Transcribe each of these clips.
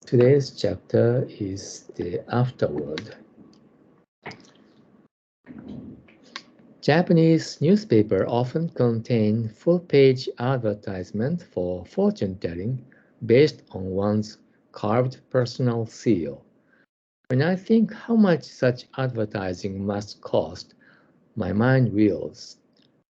Today's chapter is the Afterword. Japanese newspapers often contain full-page advertisements for fortune-telling based on one's carved personal seal. When I think how much such advertising must cost, my mind reels.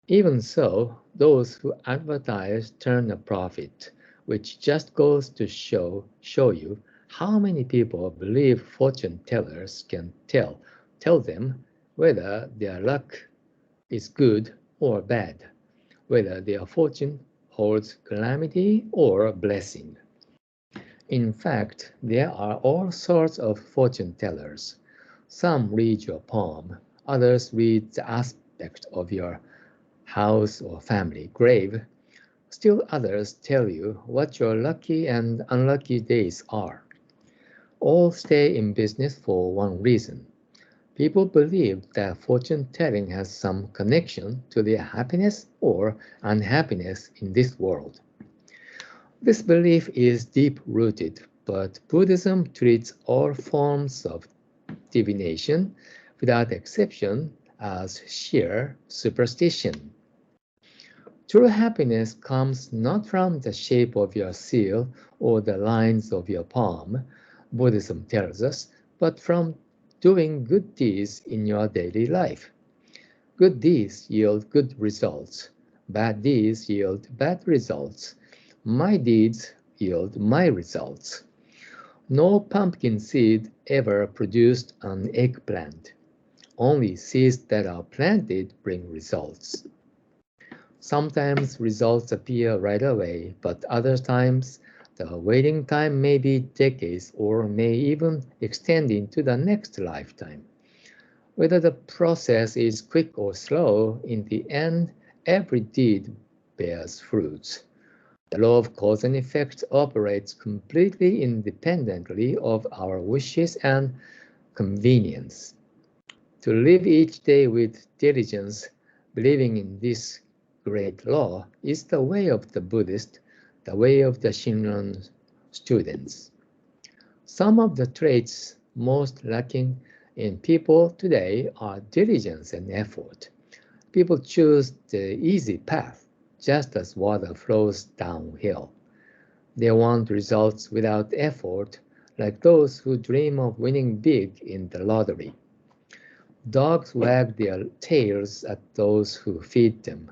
Even so, those who advertise turn a profit, which just goes to show you how many people believe fortune tellers can tell them whether their luck is good or bad, whether their fortune holds calamity or blessing. In fact, there are all sorts of fortune tellers. Some read your palm, others read the aspect of your house or family grave. Still others tell you what your lucky and unlucky days are. All stay in business for one reason. People believe that fortune telling has some connection to their happiness or unhappiness in this world. This belief is deep rooted, but Buddhism treats all forms of divination, without exception, as sheer superstition. True happiness comes not from the shape of your seal or the lines of your palm, Buddhism tells us, but from doing good deeds in your daily life. Good deeds yield good results. Bad deeds yield bad results. My deeds yield my results. No pumpkin seed ever produced an eggplant. Only seeds that are planted bring results. Sometimes results appear right away, but other times the waiting time may be decades or may even extend into the next lifetime. Whether the process is quick or slow, in the end, every deed bears fruits. The law of cause and effect operates completely independently of our wishes and convenience. To live each day with diligence, believing in this great law, is the way of the Buddhist, the way of the Shinran students. Some of the traits most lacking in people today are diligence and effort. People choose the easy path, just as water flows downhill. They want results without effort, like those who dream of winning big in the lottery. Dogs wag their tails at those who feed them,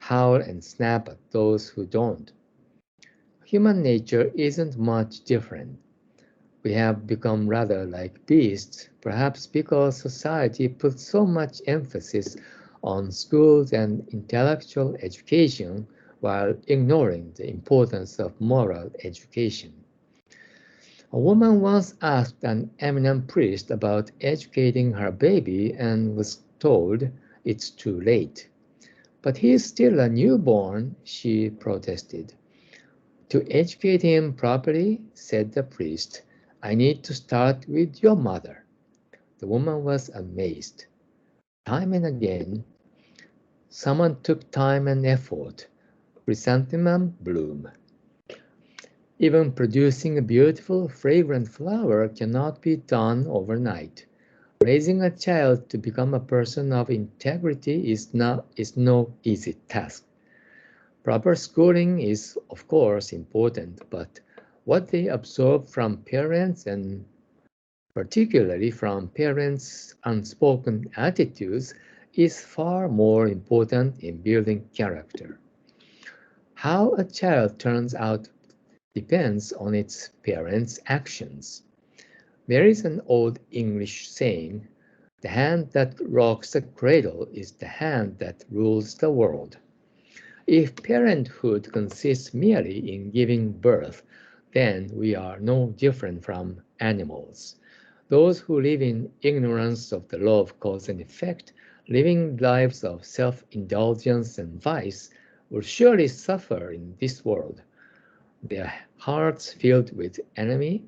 howl and snap at those who don't. Human nature isn't much different. We have become rather like beasts, perhaps because society puts so much emphasis on schools and intellectual education while ignoring the importance of moral education. A woman once asked an eminent priest about educating her baby and was told it's too late. But he is still a newborn, she protested. To educate him properly, said the priest, I need to start with your mother. The woman was amazed. Time and again, someone took time and effort. Chrysanthemum bloom. Even producing a beautiful, fragrant flower cannot be done overnight. Raising a child to become a person of integrity is no easy task. Proper schooling is, of course, important, but what they absorb from parents and particularly from parents' unspoken attitudes is far more important in building character. How a child turns out depends on its parents' actions. There is an old English saying, the hand that rocks the cradle is the hand that rules the world. If parenthood consists merely in giving birth, then we are no different from animals. Those who live in ignorance of the law of cause and effect, living lives of self-indulgence and vice, will surely suffer in this world. Their hearts filled with enmity,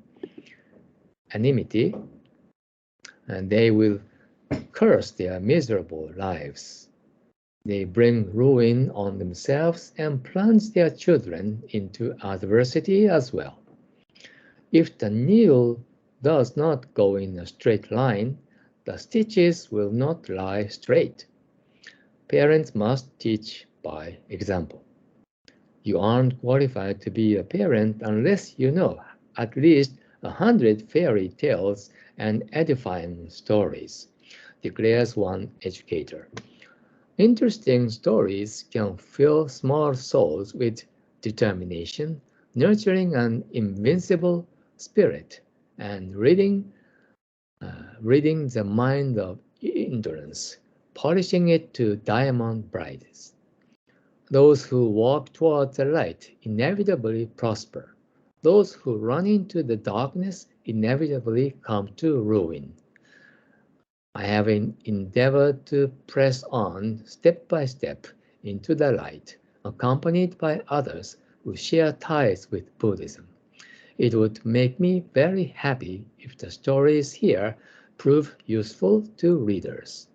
and they will curse their miserable lives. They bring ruin on themselves and plunge their children into adversity as well. If the needle does not go in a straight line, the stitches will not lie straight. Parents must teach by example. You aren't qualified to be a parent unless you know at least 100 fairy tales and edifying stories, declares one educator. Interesting stories can fill small souls with determination, nurturing an invincible spirit, and reading the mind of endurance, polishing it to diamond brightness. Those who walk toward the light inevitably prosper. Those who run into the darkness inevitably come to ruin. I have endeavored to press on step by step into the light, accompanied by others who share ties with Buddhism. It would make me very happy if the stories here prove useful to readers.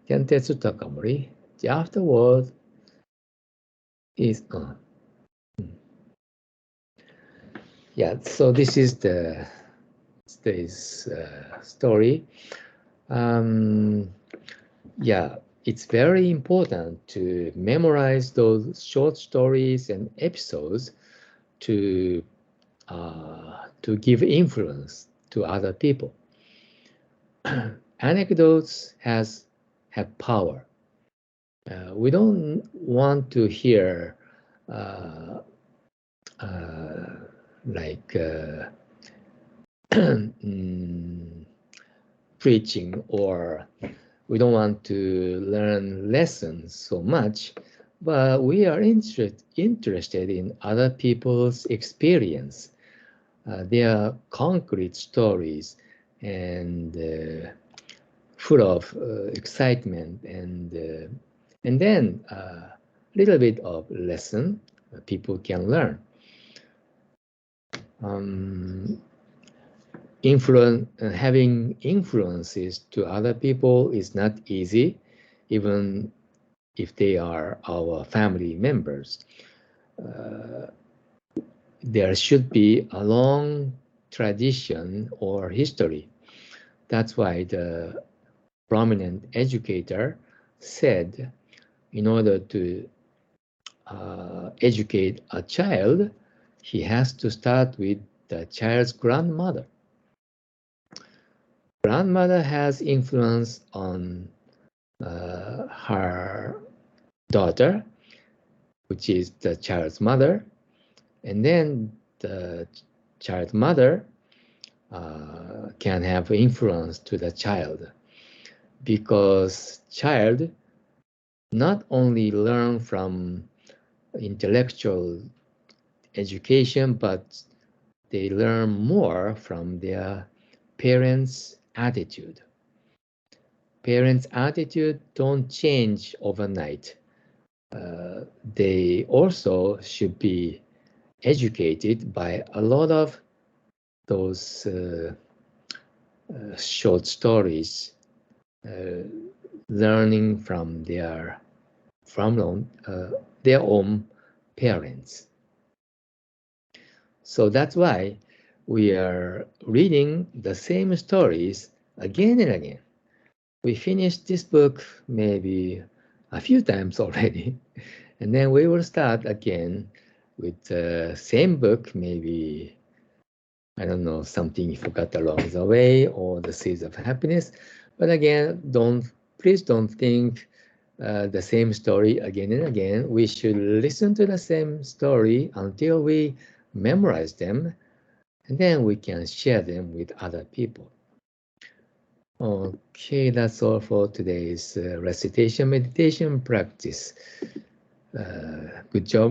Gentetsu Takamori, the afterword is on. Yeah, so this is this story. Yeah, it's very important to memorize those short stories and episodes to give influence to other people. Anecdotes have power. We don't want to hear uh, uh, like preaching, or we don't want to learn lessons so much, but we are interested in other people's experience, their concrete stories, and full of excitement, and then a little bit of lesson people can learn. Having influences to other people is not easy, even if they are our family members. There should be a long tradition or history. That's why the prominent educator said, in order to educate a child, he has to start with the child's grandmother. Grandmother has influence on her daughter, which is the child's mother, and then the child's mother can have influence to the child, because child not only learn from intellectual education, but they learn more from their parents' attitude. Parents' attitude don't change overnight. They also should be educated by a lot of those short stories, learning from their own parents. So that's why we are reading the same stories again and again. We finished this book maybe a few times already, and then we will start again with the same book, maybe, I don't know, something you forgot along the way, or the Seeds of Happiness. But again, please don't think the same story again and again. We should listen to the same story until we memorize them, and then we can share them with other people. Okay, that's all for today's recitation meditation practice. Good job.